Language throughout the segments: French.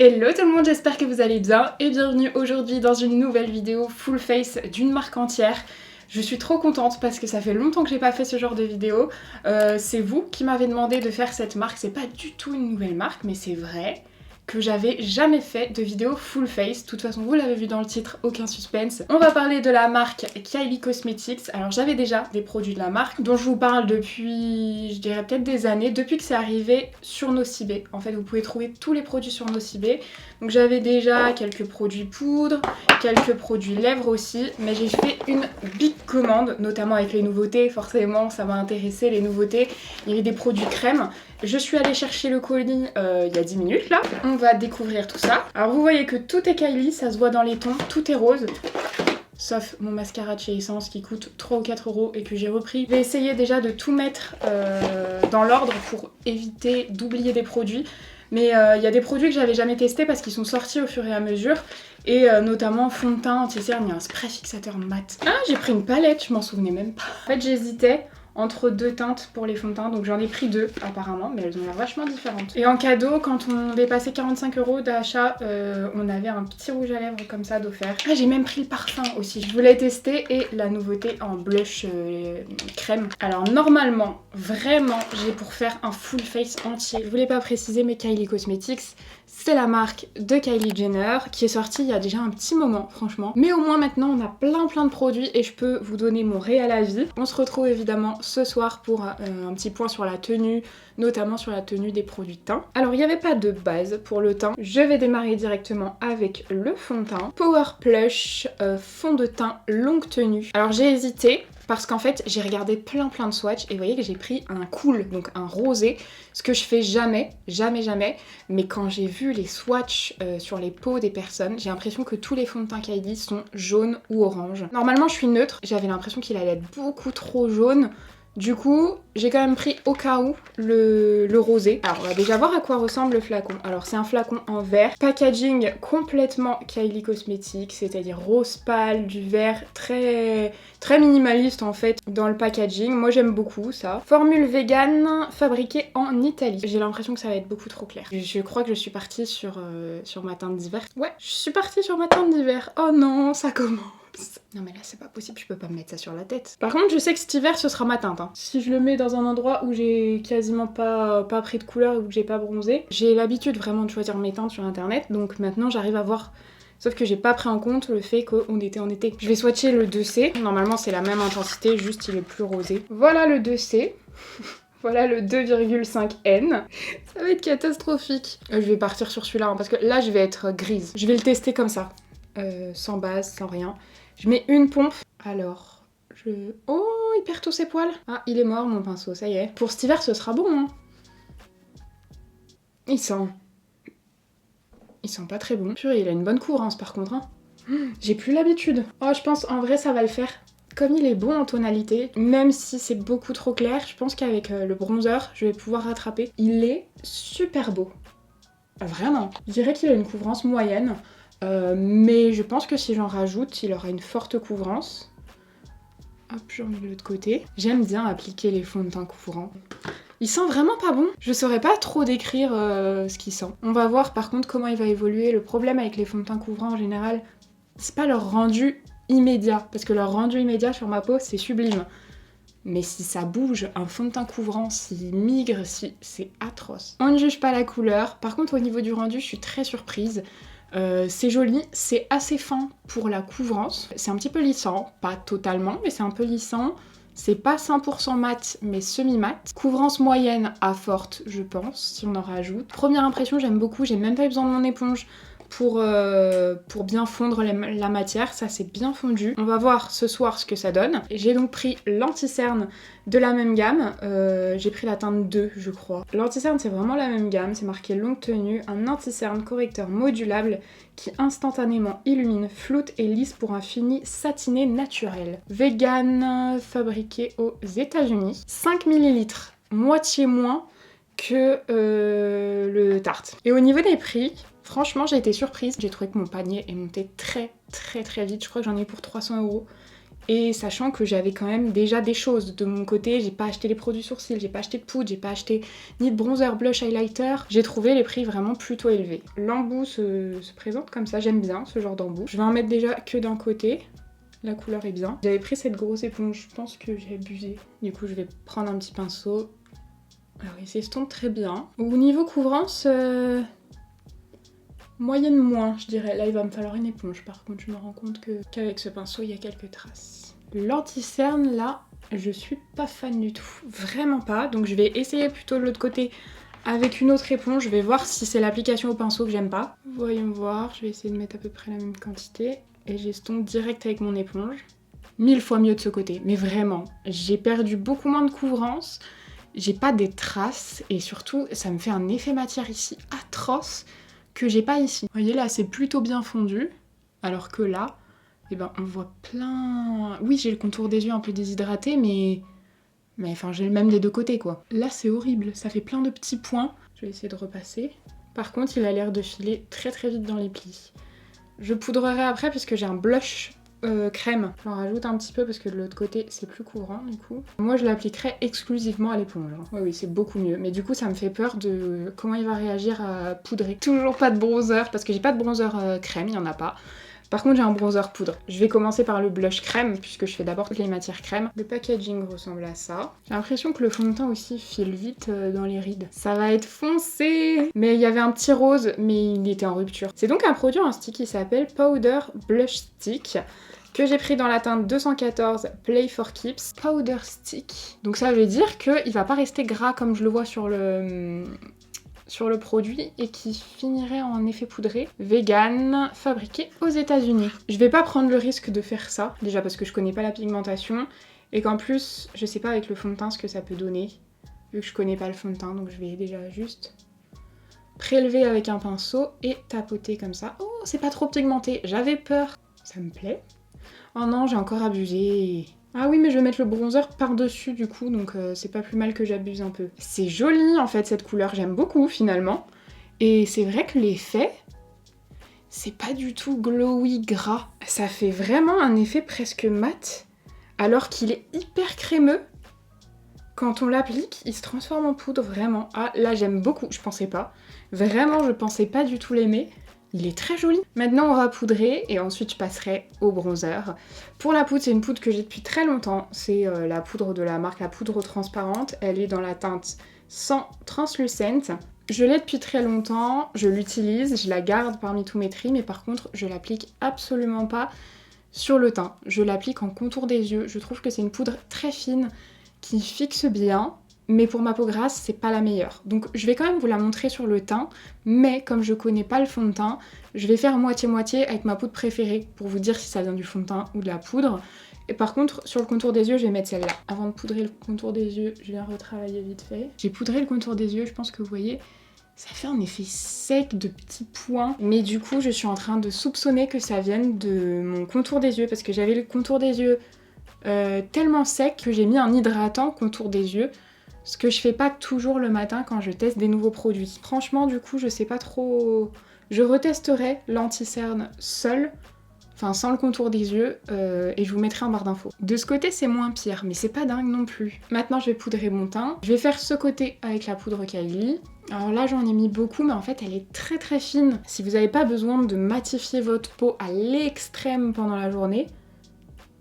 Hello tout le monde, j'espère que vous allez bien et bienvenue aujourd'hui dans une nouvelle vidéo full face d'une marque entière. Je suis trop contente parce que ça fait longtemps que j'ai pas fait ce genre de vidéo. C'est vous qui m'avez demandé de faire cette marque, c'est pas du tout une nouvelle marque mais c'est vrai que j'avais jamais fait de vidéo full face. De toute façon, vous l'avez vu dans le titre, aucun suspense. On va parler de la marque Kylie Cosmetics. Alors j'avais déjà des produits de la marque dont je vous parle depuis, je dirais peut-être des années, depuis que c'est arrivé sur Nocibé. En fait, vous pouvez trouver tous les produits sur Nocibé. Donc j'avais déjà quelques produits poudre, quelques produits lèvres aussi, mais j'ai fait une big commande, notamment avec les nouveautés. Forcément, ça m'a intéressé, les nouveautés. Il y avait des produits crème. Je suis allée chercher le colis il y a 10 minutes là. On va découvrir tout ça. Alors vous voyez que tout est Kylie, ça se voit dans les tons, tout est rose. Sauf mon mascara de chez Essence qui coûte 3 ou 4 € et que j'ai repris. Je vais essayer déjà de tout mettre dans l'ordre pour éviter d'oublier des produits. Mais il y a des produits que j'avais jamais testés parce qu'ils sont sortis au fur et à mesure. Et notamment fond de teint anti-cerne, il y a un spray fixateur mat. Ah, j'ai pris une palette, je m'en souvenais même pas. En fait, j'hésitais entre deux teintes pour les fonds de teint, donc j'en ai pris deux apparemment, mais elles ont l'air vachement différentes. Et en cadeau, quand on dépassait 45 € d'achat, on avait un petit rouge à lèvres comme ça d'offert. Ah, j'ai même pris le parfum aussi, je voulais tester, et la nouveauté en blush crème. Alors normalement, vraiment, j'ai pour faire un full face entier. Je voulais pas préciser, mais Kylie Cosmetics, c'est la marque de Kylie Jenner qui est sortie il y a déjà un petit moment, franchement. Mais au moins maintenant, on a plein de produits et je peux vous donner mon réel avis. On se retrouve évidemment ce soir pour un petit point sur la tenue, notamment sur la tenue des produits de teint. Alors il n'y avait pas de base pour le teint. Je vais démarrer directement avec le fond de teint. Power Plush fond de teint longue tenue. Alors j'ai hésité parce qu'en fait j'ai regardé plein de swatchs et vous voyez que j'ai pris un cool, donc un rosé, ce que je fais jamais, mais quand j'ai vu les swatchs sur les peaux des personnes, j'ai l'impression que tous les fonds de teint Kylie sont jaunes ou orange. Normalement je suis neutre, j'avais l'impression qu'il allait être beaucoup trop jaune. Du coup, j'ai quand même pris au cas où le rosé. Alors, on va déjà voir à quoi ressemble le flacon. Alors, c'est un flacon en verre. Packaging complètement Kylie Cosmetics, c'est-à-dire rose pâle, du vert très minimaliste en fait dans le packaging. Moi, j'aime beaucoup ça. Formule vegan fabriquée en Italie. J'ai l'impression que ça va être beaucoup trop clair. Je crois que je suis partie sur ma teinte d'hiver. Ouais, je suis partie sur ma teinte d'hiver. Oh non, ça commence. Non mais là c'est pas possible, je peux pas me mettre ça sur la tête. Par contre je sais que cet hiver ce sera ma teinte. Si je le mets dans un endroit où j'ai quasiment pas pris de couleur et où j'ai pas bronzé, j'ai l'habitude vraiment de choisir mes teintes sur internet, donc maintenant j'arrive à voir. Sauf que j'ai pas pris en compte le fait qu'on était en été. Je vais swatcher le 2C, normalement c'est la même intensité, juste il est plus rosé. Voilà le 2C. Voilà le 2,5N. Ça va être catastrophique. Je vais partir sur celui-là, hein, parce que là je vais être grise. Je vais le tester comme ça. Sans base, sans rien. Je mets une pompe. Alors, oh, il perd tous ses poils. Ah, il est mort mon pinceau, ça y est. Pour cet hiver, ce sera bon, hein. Il sent pas très bon. Purée, il a une bonne couvrance par contre, hein. J'ai plus l'habitude. Oh, je pense en vrai ça va le faire. Comme il est bon en tonalité, même si c'est beaucoup trop clair, je pense qu'avec le bronzer, je vais pouvoir rattraper. Il est super beau. Vraiment. Je dirais qu'il a une couvrance moyenne. Mais je pense que si j'en rajoute, il aura une forte couvrance. Hop, j'en mets de l'autre côté. J'aime bien appliquer les fonds de teint couvrants. Il sent vraiment pas bon. Je saurais pas trop décrire ce qu'il sent. On va voir par contre comment il va évoluer. Le problème avec les fonds de teint couvrants en général, c'est pas leur rendu immédiat. Parce que leur rendu immédiat sur ma peau, c'est sublime. Mais si ça bouge, un fond de teint couvrant, s'il migre, c'est atroce. On ne juge pas la couleur. Par contre, au niveau du rendu, je suis très surprise. C'est joli, c'est assez fin pour la couvrance. C'est un petit peu lissant, pas totalement, mais c'est un peu lissant. C'est pas 100% mat, mais semi-mat. Couvrance moyenne à forte, je pense, si on en rajoute. Première impression, j'aime beaucoup. J'ai même pas eu besoin de mon éponge pour bien fondre la matière. Ça, c'est bien fondu. On va voir ce soir ce que ça donne. J'ai donc pris l'anti-cerne de la même gamme. J'ai pris la teinte 2, je crois. L'anti-cerne, c'est vraiment la même gamme. C'est marqué longue tenue. Un anti-cerne correcteur modulable qui instantanément illumine, floute et lisse pour un fini satiné naturel. Vegan, fabriqué aux États-Unis. 5 ml, moitié moins que le Tarte. Et au niveau des prix, franchement, j'ai été surprise. J'ai trouvé que mon panier est monté très vite. Je crois que j'en ai pour 300 €. Et sachant que j'avais quand même déjà des choses de mon côté, j'ai pas acheté les produits sourcils, j'ai pas acheté de poudre, j'ai pas acheté ni de bronzer, blush, highlighter. J'ai trouvé les prix vraiment plutôt élevés. L'embout se présente comme ça, j'aime bien ce genre d'embout. Je vais en mettre déjà que d'un côté. La couleur est bien. J'avais pris cette grosse éponge, je pense que j'ai abusé. Du coup, je vais prendre un petit pinceau. Alors, il s'estompe très bien. Au niveau couvrance, moyenne moins, je dirais. Là, il va me falloir une éponge. Par contre, je me rends compte qu'avec ce pinceau, il y a quelques traces. L'anti-cerne, là, je suis pas fan du tout. Vraiment pas. Donc, je vais essayer plutôt de l'autre côté avec une autre éponge. Je vais voir si c'est l'application au pinceau que j'aime pas. Voyons voir. Je vais essayer de mettre à peu près la même quantité. Et j'estompe direct avec mon éponge. 1000 fois mieux de ce côté. Mais vraiment, j'ai perdu beaucoup moins de couvrance. J'ai pas des traces. Et surtout, ça me fait un effet matière ici atroce que j'ai pas ici. Vous voyez là, c'est plutôt bien fondu. Alors que là, eh ben, on voit plein... Oui, j'ai le contour des yeux un peu déshydraté, mais enfin, j'ai le même des deux côtés, quoi. Là, c'est horrible. Ça fait plein de petits points. Je vais essayer de repasser. Par contre, il a l'air de filer très très vite dans les plis. Je poudrerai après puisque j'ai un blush crème. J'en rajoute un petit peu parce que de l'autre côté c'est plus couvrant du coup. Moi je l'appliquerai exclusivement à l'éponge. Oui c'est beaucoup mieux. Mais du coup ça me fait peur de comment il va réagir à poudrer. Toujours pas de bronzer parce que j'ai pas de bronzer crème, il y en a pas. Par contre j'ai un bronzer poudre. Je vais commencer par le blush crème puisque je fais d'abord toutes les matières crème. Le packaging ressemble à ça. J'ai l'impression que le fond de teint aussi file vite dans les rides. Ça va être foncé. Mais il y avait un petit rose mais il était en rupture. C'est donc un produit en stick qui s'appelle Powder Blush Stick que j'ai pris dans la teinte 214 Play for Keeps. Powder Stick. Donc ça veut dire qu'il va pas rester gras comme je le vois sur le produit et qui finirait en effet poudré. Vegan, fabriqué aux États-Unis. Je vais pas prendre le risque de faire ça, déjà parce que je connais pas la pigmentation et qu'en plus je sais pas avec le fond de teint ce que ça peut donner, vu que je connais pas le fond de teint, donc je vais déjà juste prélever avec un pinceau et tapoter comme ça. Oh, c'est pas trop pigmenté, j'avais peur. Ça me plaît. Oh non, j'ai encore abusé. Ah oui, mais je vais mettre le bronzer par-dessus du coup, donc c'est pas plus mal que j'abuse un peu. C'est joli en fait cette couleur, j'aime beaucoup finalement. Et c'est vrai que l'effet, c'est pas du tout glowy gras. Ça fait vraiment un effet presque mat, alors qu'il est hyper crémeux. Quand on l'applique, il se transforme en poudre, vraiment. Ah, là j'aime beaucoup, je pensais pas. Vraiment, je pensais pas du tout l'aimer. Il est très joli. Maintenant, on va poudrer et ensuite je passerai au bronzer. Pour la poudre, c'est une poudre que j'ai depuis très longtemps. C'est la poudre de la marque La Poudre Transparente. Elle est dans la teinte 100 Translucent. Je l'ai depuis très longtemps, je l'utilise, je la garde parmi tous mes tris, mais par contre, je l'applique absolument pas sur le teint. Je l'applique en contour des yeux. Je trouve que c'est une poudre très fine qui fixe bien. Mais pour ma peau grasse, c'est pas la meilleure. Donc je vais quand même vous la montrer sur le teint, mais comme je connais pas le fond de teint, je vais faire moitié-moitié avec ma poudre préférée pour vous dire si ça vient du fond de teint ou de la poudre. Et par contre, sur le contour des yeux, je vais mettre celle-là. Avant de poudrer le contour des yeux, je viens retravailler vite fait. J'ai poudré le contour des yeux, je pense que vous voyez, ça fait un effet sec de petits points. Mais du coup, je suis en train de soupçonner que ça vienne de mon contour des yeux, parce que j'avais le contour des yeux tellement sec que j'ai mis un hydratant contour des yeux. Ce que je fais pas toujours le matin quand je teste des nouveaux produits. Franchement, du coup, je sais pas trop... Je retesterai l'anti-cerne seul, enfin sans le contour des yeux, et je vous mettrai en barre d'infos. De ce côté, c'est moins pire, mais c'est pas dingue non plus. Maintenant, je vais poudrer mon teint. Je vais faire ce côté avec la poudre Kylie. Alors là, j'en ai mis beaucoup, mais en fait, elle est très très fine. Si vous n'avez pas besoin de matifier votre peau à l'extrême pendant la journée,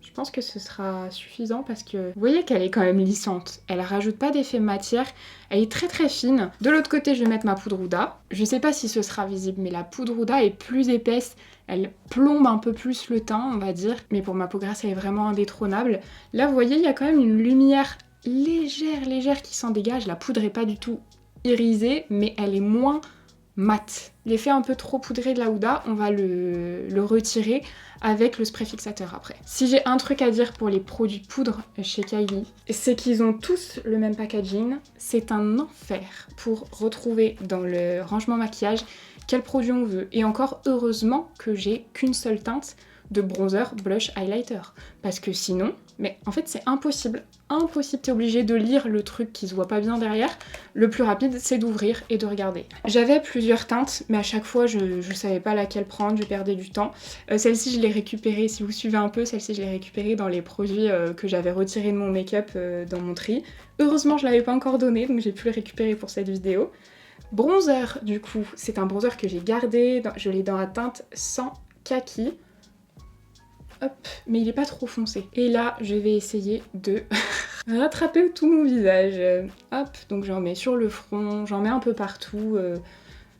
je pense que ce sera suffisant parce que vous voyez qu'elle est quand même lissante. Elle rajoute pas d'effet matière, elle est très très fine. De l'autre côté, je vais mettre ma poudre Huda. Je sais pas si ce sera visible, mais la poudre Huda est plus épaisse. Elle plombe un peu plus le teint, on va dire. Mais pour ma peau grasse, elle est vraiment indétrônable. Là, vous voyez, il y a quand même une lumière légère qui s'en dégage. La poudre est pas du tout irisée, mais elle est moins mat. L'effet un peu trop poudré de la Huda, on va le retirer avec le spray fixateur après. Si j'ai un truc à dire pour les produits poudre chez Kylie, c'est qu'ils ont tous le même packaging. C'est un enfer pour retrouver dans le rangement maquillage quel produit on veut. Et encore heureusement que j'ai qu'une seule teinte de bronzer, blush, highlighter. Parce que sinon, Mais en fait c'est impossible. Impossible, t'es obligé de lire le truc qui se voit pas bien derrière. Le plus rapide c'est d'ouvrir et de regarder. J'avais plusieurs teintes mais à chaque fois je savais pas laquelle prendre, je perdais du temps. Celle-ci je l'ai récupérée, si vous suivez un peu, celle-ci je l'ai récupérée dans les produits que j'avais retirés de mon make-up dans mon tri. Heureusement je l'avais pas encore donné donc j'ai pu le récupérer pour cette vidéo. Bronzer du coup, c'est un bronzer que j'ai gardé, je l'ai dans la teinte sans kaki. Hop, mais il est pas trop foncé. Et là, je vais essayer de rattraper tout mon visage. Hop, donc j'en mets sur le front, j'en mets un peu partout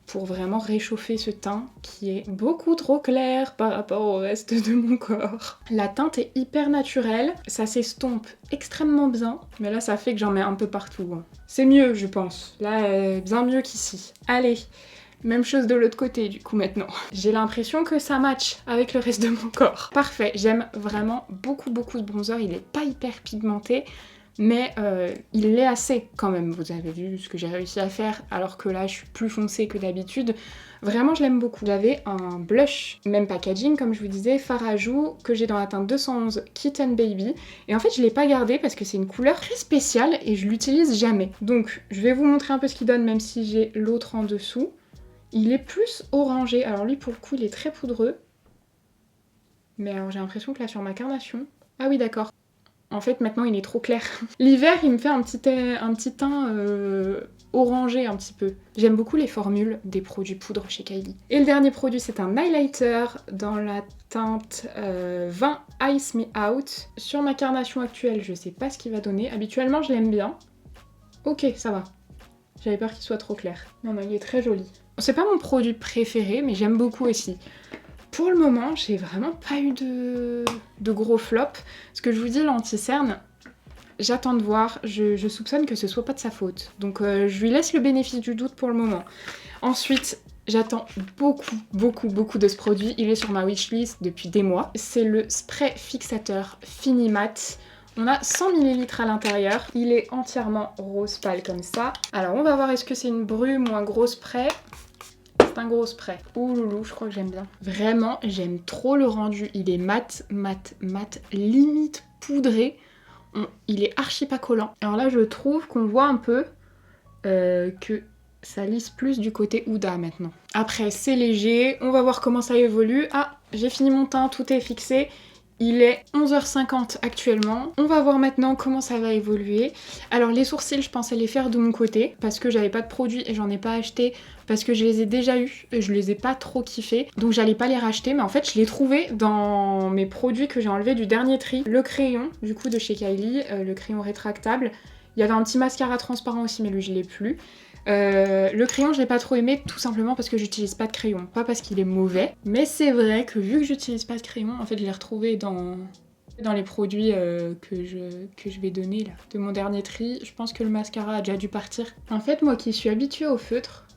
pour vraiment réchauffer ce teint qui est beaucoup trop clair par rapport au reste de mon corps. La teinte est hyper naturelle, ça s'estompe extrêmement bien, mais là ça fait que j'en mets un peu partout. Hein. C'est mieux, je pense. Là, bien mieux qu'ici. Allez, même chose de l'autre côté du coup maintenant. J'ai l'impression que ça match avec le reste de mon corps. Parfait, j'aime vraiment beaucoup ce bronzer, il est pas hyper pigmenté, mais il l'est assez quand même. Vous avez vu ce que j'ai réussi à faire alors que là je suis plus foncée que d'habitude. Vraiment je l'aime beaucoup. J'avais un blush, même packaging comme je vous disais, fard à joues que j'ai dans la teinte 211 Kitten Baby. Et en fait je l'ai pas gardé parce que c'est une couleur très spéciale et je l'utilise jamais. Donc je vais vous montrer un peu ce qu'il donne même si j'ai l'autre en dessous. Il est plus orangé, alors lui pour le coup il est très poudreux. Mais alors j'ai l'impression que là sur ma carnation... Ah oui d'accord. En fait maintenant il est trop clair. L'hiver il me fait un petit teint orangé un petit peu. J'aime beaucoup les formules des produits poudre chez Kylie. Et le dernier produit c'est un highlighter dans la teinte 20 Ice Me Out. Sur ma carnation actuelle je sais pas ce qu'il va donner. Habituellement je l'aime bien. Ok ça va. J'avais peur qu'il soit trop clair. Non il est très joli. C'est pas mon produit préféré, mais j'aime beaucoup aussi. Pour le moment, j'ai vraiment pas eu de gros flop. Ce que je vous dis, l'anti-cerne, j'attends de voir. Je soupçonne que ce soit pas de sa faute. Donc je lui laisse le bénéfice du doute pour le moment. Ensuite, j'attends beaucoup de ce produit. Il est sur ma wishlist depuis des mois. C'est le spray fixateur Fini Matte. On a 100 ml à l'intérieur. Il est entièrement rose pâle comme ça. Alors on va voir est-ce que c'est une brume ou un gros spray. C'est un gros spray. Ouh loulou, je crois que j'aime bien. Vraiment, j'aime trop le rendu. Il est mat, limite poudré. Il est archi pas collant. Alors là, je trouve qu'on voit un peu que ça lisse plus du côté Huda maintenant. Après, c'est léger. On va voir comment ça évolue. Ah, j'ai fini mon teint, tout est fixé. Il est 11h50 actuellement. On va voir maintenant comment ça va évoluer. Alors les sourcils, je pensais les faire de mon côté parce que j'avais pas de produits et j'en ai pas acheté parce que je les ai déjà eus et je les ai pas trop kiffés. Donc j'allais pas les racheter, mais en fait je l'ai trouvé dans mes produits que j'ai enlevés du dernier tri. Le crayon du coup de chez Kylie, le crayon rétractable. Il y avait un petit mascara transparent aussi mais lui je l'ai plus. Le crayon je l'ai pas trop aimé tout simplement parce que j'utilise pas de crayon, pas parce qu'il est mauvais, mais c'est vrai que vu que j'utilise pas de crayon, en fait je l'ai retrouvé dans les produits que je vais donner là, de mon dernier tri. Je pense que le mascara a déjà dû partir. En fait moi qui suis habituée au feutre,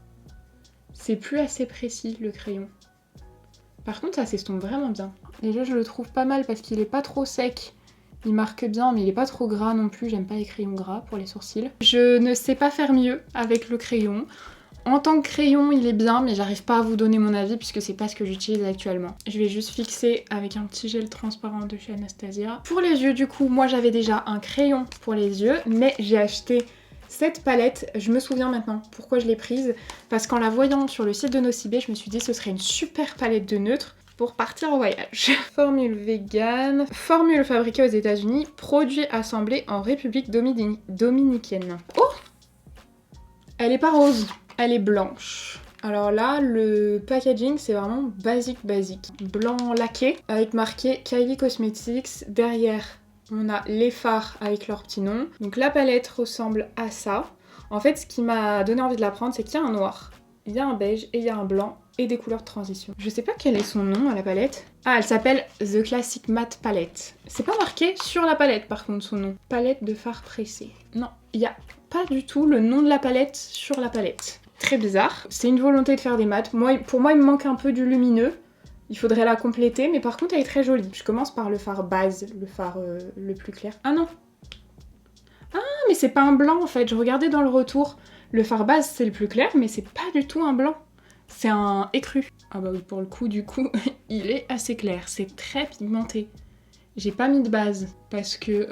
c'est plus assez précis le crayon. Par contre ça s'estompe vraiment bien. Déjà je le trouve pas mal parce qu'il est pas trop sec. Il marque bien, mais il est pas trop gras non plus. J'aime pas les crayons gras pour les sourcils. Je ne sais pas faire mieux avec le crayon. En tant que crayon, il est bien, mais j'arrive pas à vous donner mon avis puisque c'est pas ce que j'utilise actuellement. Je vais juste fixer avec un petit gel transparent de chez Anastasia. Pour les yeux, du coup, moi j'avais déjà un crayon pour les yeux, mais j'ai acheté cette palette. Je me souviens maintenant pourquoi je l'ai prise. Parce qu'en la voyant sur le site de Nocibé, je me suis dit que ce serait une super palette de neutres pour partir au voyage. Formule vegan, formule fabriquée aux États-Unis, produit assemblé en République dominicaine. Oh! Elle est pas rose, elle est blanche. Alors là, le packaging, c'est vraiment basique. Blanc laqué, avec marqué Kylie Cosmetics. Derrière, on a les fards avec leur petit nom. Donc la palette ressemble à ça. En fait, ce qui m'a donné envie de la prendre, c'est qu'il y a un noir, il y a un beige et il y a un blanc. Et des couleurs de transition. Je sais pas quel est son nom à la palette. Ah, elle s'appelle The Classic Matte Palette. C'est pas marqué sur la palette par contre son nom. Palette de fard pressé. Non, il y a pas du tout le nom de la palette sur la palette. Très bizarre. C'est une volonté de faire des mattes. Pour moi, il me manque un peu du lumineux. Il faudrait la compléter, mais par contre, elle est très jolie. Je commence par le fard base, le fard le plus clair. Ah non. Ah, mais c'est pas un blanc en fait. Je regardais dans le retour. Le fard base, c'est le plus clair, mais c'est pas du tout un blanc. C'est un écru. Ah bah oui, pour le coup, du coup, il est assez clair. C'est très pigmenté. J'ai pas mis de base parce que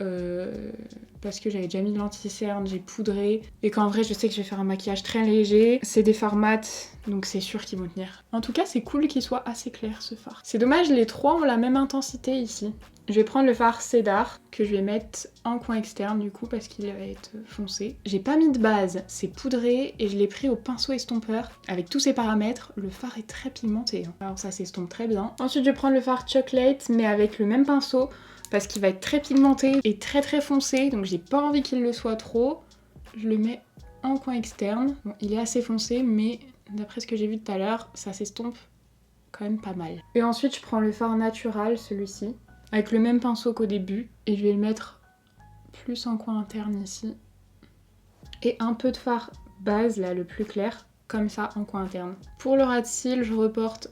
j'avais déjà mis de l'anti-cerne, j'ai poudré et qu'en vrai je sais que je vais faire un maquillage très léger. C'est des fards mat, donc c'est sûr qu'ils vont tenir. En tout cas c'est cool qu'il soit assez clair ce fard. C'est dommage, les trois ont la même intensité ici. Je vais prendre le fard Cédar que je vais mettre en coin externe du coup parce qu'il va être foncé. J'ai pas mis de base, c'est poudré et je l'ai pris au pinceau estompeur. Avec tous ces paramètres, le fard est très pigmenté. Alors ça s'estompe très bien. Ensuite je vais prendre le fard Chocolate mais avec le même pinceau parce qu'il va être très pigmenté et très très foncé. Donc j'ai pas envie qu'il le soit trop. Je le mets en coin externe. Bon, il est assez foncé mais d'après ce que j'ai vu tout à l'heure, ça s'estompe quand même pas mal. Et ensuite je prends le fard Natural, celui-ci, avec le même pinceau qu'au début, et je vais le mettre plus en coin interne ici. Et un peu de fard base, là, le plus clair, comme ça, en coin interne. Pour le ras de cils, je reporte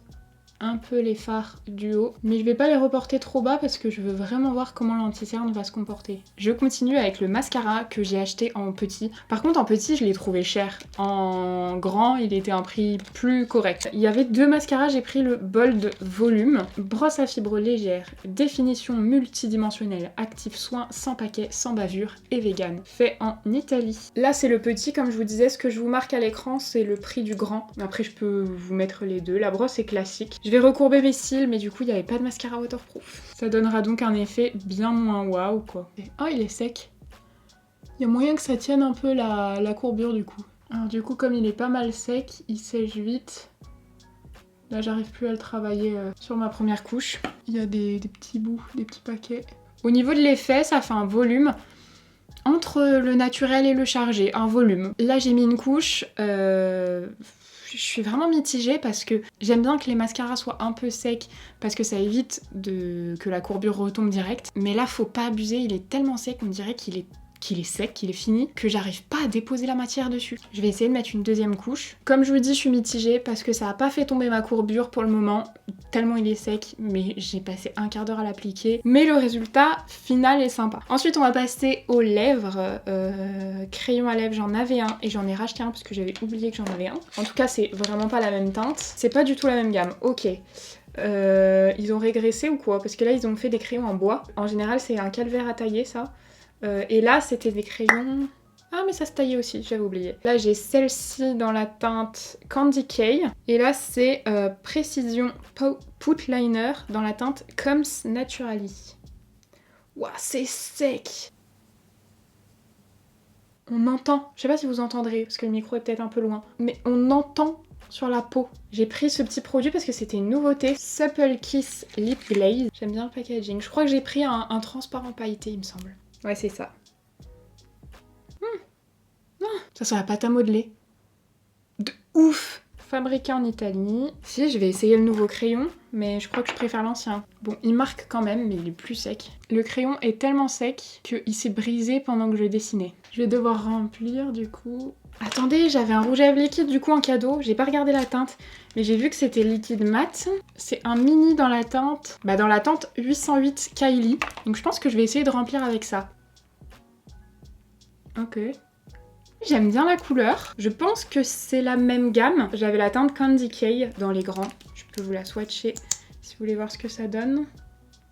un peu les fards du haut, mais je vais pas les reporter trop bas parce que je veux vraiment voir comment l'anti-cerne va se comporter. Je continue avec le mascara que j'ai acheté en petit. Par contre en petit je l'ai trouvé cher, en grand il était un prix plus correct. Il y avait deux mascaras, j'ai pris le Bold Volume, brosse à fibres légères, définition multidimensionnelle, actif soin, sans paquet, sans bavure et vegan, fait en Italie. Là c'est le petit, comme je vous disais, ce que je vous marque à l'écran c'est le prix du grand, après je peux vous mettre les deux. La brosse est classique. Je vais recourber mes cils, mais du coup, il n'y avait pas de mascara waterproof. Ça donnera donc un effet bien moins waouh, quoi. Oh, il est sec. Il y a moyen que ça tienne un peu la courbure, du coup. Alors du coup, comme il est pas mal sec, il sèche vite. Là, j'arrive plus à le travailler sur ma première couche. Il y a des petits bouts, des petits paquets. Au niveau de l'effet, ça fait un volume entre le naturel et le chargé, un volume. Là, j'ai mis une couche... Je suis vraiment mitigée parce que j'aime bien que les mascaras soient un peu secs parce que ça évite que la courbure retombe direct. Mais là, faut pas abuser, il est tellement sec, on dirait qu'il est sec, qu'il est fini, que j'arrive pas à déposer la matière dessus. Je vais essayer de mettre une deuxième couche. Comme je vous dis, je suis mitigée parce que ça a pas fait tomber ma courbure pour le moment, tellement il est sec, mais j'ai passé un quart d'heure à l'appliquer. Mais le résultat final est sympa. Ensuite, on va passer aux lèvres. Crayon à lèvres, j'en avais un et j'en ai racheté un parce que j'avais oublié que j'en avais un. En tout cas, c'est vraiment pas la même teinte. C'est pas du tout la même gamme. Ok. Ils ont régressé ou quoi? Parce que là, ils ont fait des crayons en bois. En général, c'est un calvaire à tailler, ça. Et là, c'était des crayons... Ah, mais ça se taillait aussi, j'avais oublié. Là, j'ai celle-ci dans la teinte Candy K. Et là, c'est Precision Put Liner dans la teinte Comes Naturally. Ouah, c'est sec! On entend, je sais pas si vous entendrez, parce que le micro est peut-être un peu loin, mais on entend sur la peau. J'ai pris ce petit produit parce que c'était une nouveauté. Supple Kiss Lip Glaze. J'aime bien le packaging. Je crois que j'ai pris un transparent pailleté, il me semble. Ouais, c'est ça. Ça sent la pâte à modeler. De ouf! Fabriqué en Italie. Si, je vais essayer le nouveau crayon, mais je crois que je préfère l'ancien. Bon, il marque quand même, mais il est plus sec. Le crayon est tellement sec qu'il s'est brisé pendant que je dessinais. Je vais devoir remplir du coup... Attendez, j'avais un rouge à lèvres liquide du coup en cadeau. J'ai pas regardé la teinte, mais j'ai vu que c'était liquide mat. C'est un mini dans la teinte... Bah dans la teinte 808 Kylie. Donc je pense que je vais essayer de remplir avec ça. Ok. J'aime bien la couleur. Je pense que c'est la même gamme. J'avais la teinte Candy K dans les grands. Je peux vous la swatcher si vous voulez voir ce que ça donne.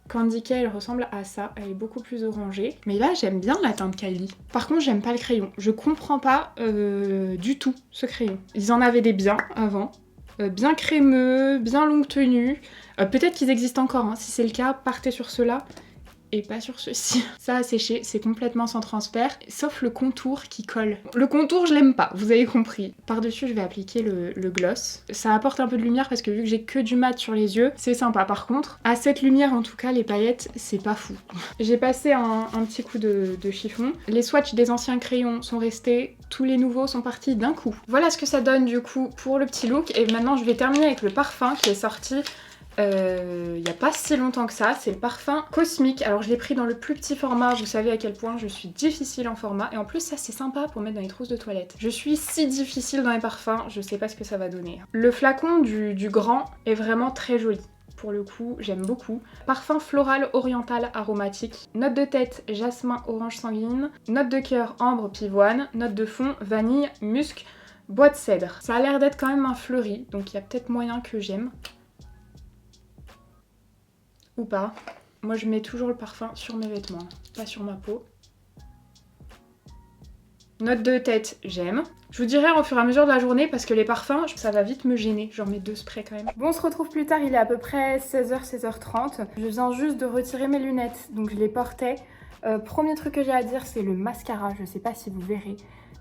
Candy K, elle ressemble à ça. Elle est beaucoup plus orangée. Mais là, j'aime bien la teinte Kylie. Par contre, j'aime pas le crayon. Je comprends pas du tout ce crayon. Ils en avaient des biens avant. Bien crémeux, bien longue tenue. Peut-être qu'ils existent encore. Hein. Si c'est le cas, partez sur ceux-là. Et pas sur ceci. Ça a séché, c'est complètement sans transfert, sauf le contour qui colle. Le contour, je l'aime pas, vous avez compris. Par-dessus, je vais appliquer le gloss. Ça apporte un peu de lumière parce que vu que j'ai que du mat sur les yeux, c'est sympa. Par contre, à cette lumière, en tout cas, les paillettes, c'est pas fou. J'ai passé un petit coup de chiffon. Les swatchs des anciens crayons sont restés, tous les nouveaux sont partis d'un coup. Voilà ce que ça donne du coup pour le petit look. Et maintenant, je vais terminer avec le parfum qui est sorti il n'y a pas si longtemps que ça, c'est le parfum Cosmic. Alors je l'ai pris dans le plus petit format, vous savez à quel point je suis difficile en format. Et en plus ça c'est sympa pour mettre dans les trousses de toilette. Je suis si difficile dans les parfums, je sais pas ce que ça va donner. Le flacon du grand est vraiment très joli. Pour le coup, j'aime beaucoup. Parfum floral oriental aromatique. Note de tête, jasmin orange sanguine. Note de cœur, ambre pivoine. Note de fond, vanille, musc, bois de cèdre. Ça a l'air d'être quand même un fleuri, donc il y a peut-être moyen que j'aime. Ou pas. Moi je mets toujours le parfum sur mes vêtements, pas sur ma peau. Note de tête, j'aime. Je vous dirai au fur et à mesure de la journée parce que les parfums, ça va vite me gêner. J'en mets 2 sprays quand même. Bon, on se retrouve plus tard, il est à peu près 16h, 16h30. Je viens juste de retirer mes lunettes, donc je les portais. Premier truc que j'ai à dire, c'est le mascara. Je sais pas si vous verrez,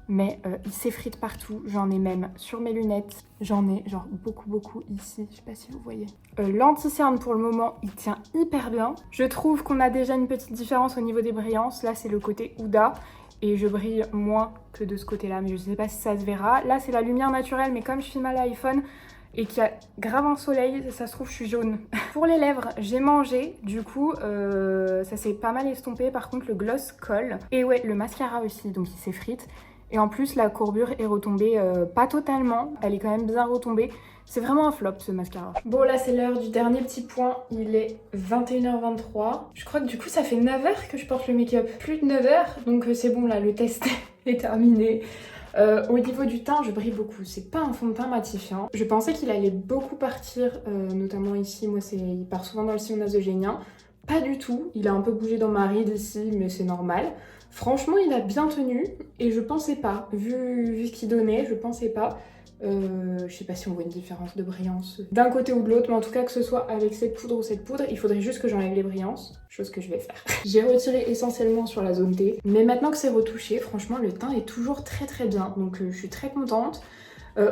mais il s'effrite partout. J'en ai même sur mes lunettes. J'en ai genre beaucoup ici. Je sais pas si vous voyez. L'anti-cerne pour le moment, il tient hyper bien. Je trouve qu'on a déjà une petite différence au niveau des brillances. Là, c'est le côté Huda. Et je brille moins que de ce côté-là, mais je sais pas si ça se verra. Là, c'est la lumière naturelle, mais comme je filme à l'iPhone et qu'il y a grave un soleil, ça se trouve, je suis jaune. Pour les lèvres, j'ai mangé, du coup, ça s'est pas mal estompé. Par contre, le gloss colle. Et ouais, le mascara aussi, donc il s'effrite. Et en plus, la courbure est retombée, pas totalement, elle est quand même bien retombée. C'est vraiment un flop ce mascara. Bon là c'est l'heure du dernier petit point, il est 21h23. Je crois que du coup ça fait 9h que je porte le make-up. Plus de 9h, donc c'est bon là, le test est terminé. Au niveau du teint, je brille beaucoup. C'est pas un fond de teint matifiant. Je pensais qu'il allait beaucoup partir, notamment ici. Moi, il part souvent dans le sillon nasogénien. Pas du tout. Il a un peu bougé dans ma ride ici, mais c'est normal. Franchement, il a bien tenu et je pensais pas. Vu ce qu'il donnait, je pensais pas. Je sais pas si on voit une différence de brillance d'un côté ou de l'autre, mais en tout cas que ce soit avec cette poudre ou cette poudre, il faudrait juste que j'enlève les brillances, chose que je vais faire. J'ai retiré essentiellement sur la zone T, mais maintenant que c'est retouché, franchement le teint est toujours très bien, donc je suis très contente.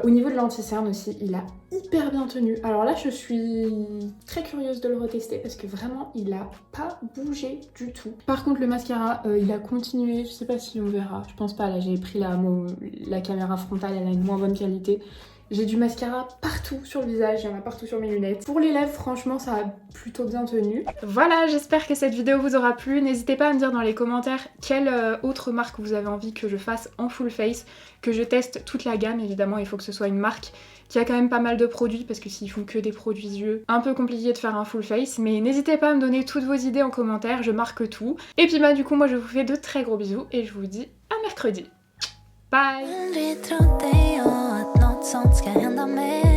Au niveau de l'anti-cerne aussi, il a hyper bien tenu. Alors là, je suis très curieuse de le retester parce que vraiment, il a pas bougé du tout. Par contre, le mascara, il a continué. Je sais pas si on verra. Je pense pas. Là, j'ai pris la caméra frontale, elle a une moins bonne qualité. J'ai du mascara partout sur le visage, il y en a partout sur mes lunettes. Pour les lèvres, franchement, ça a plutôt bien tenu. Voilà, j'espère que cette vidéo vous aura plu. N'hésitez pas à me dire dans les commentaires quelle autre marque vous avez envie que je fasse en full face, que je teste toute la gamme. Évidemment, il faut que ce soit une marque qui a quand même pas mal de produits, parce que s'ils font que des produits yeux, un peu compliqué de faire un full face. Mais n'hésitez pas à me donner toutes vos idées en commentaire, je marque tout. Et puis bah du coup, moi je vous fais de très gros bisous et je vous dis à mercredi. Bye! Sånt ska hända mig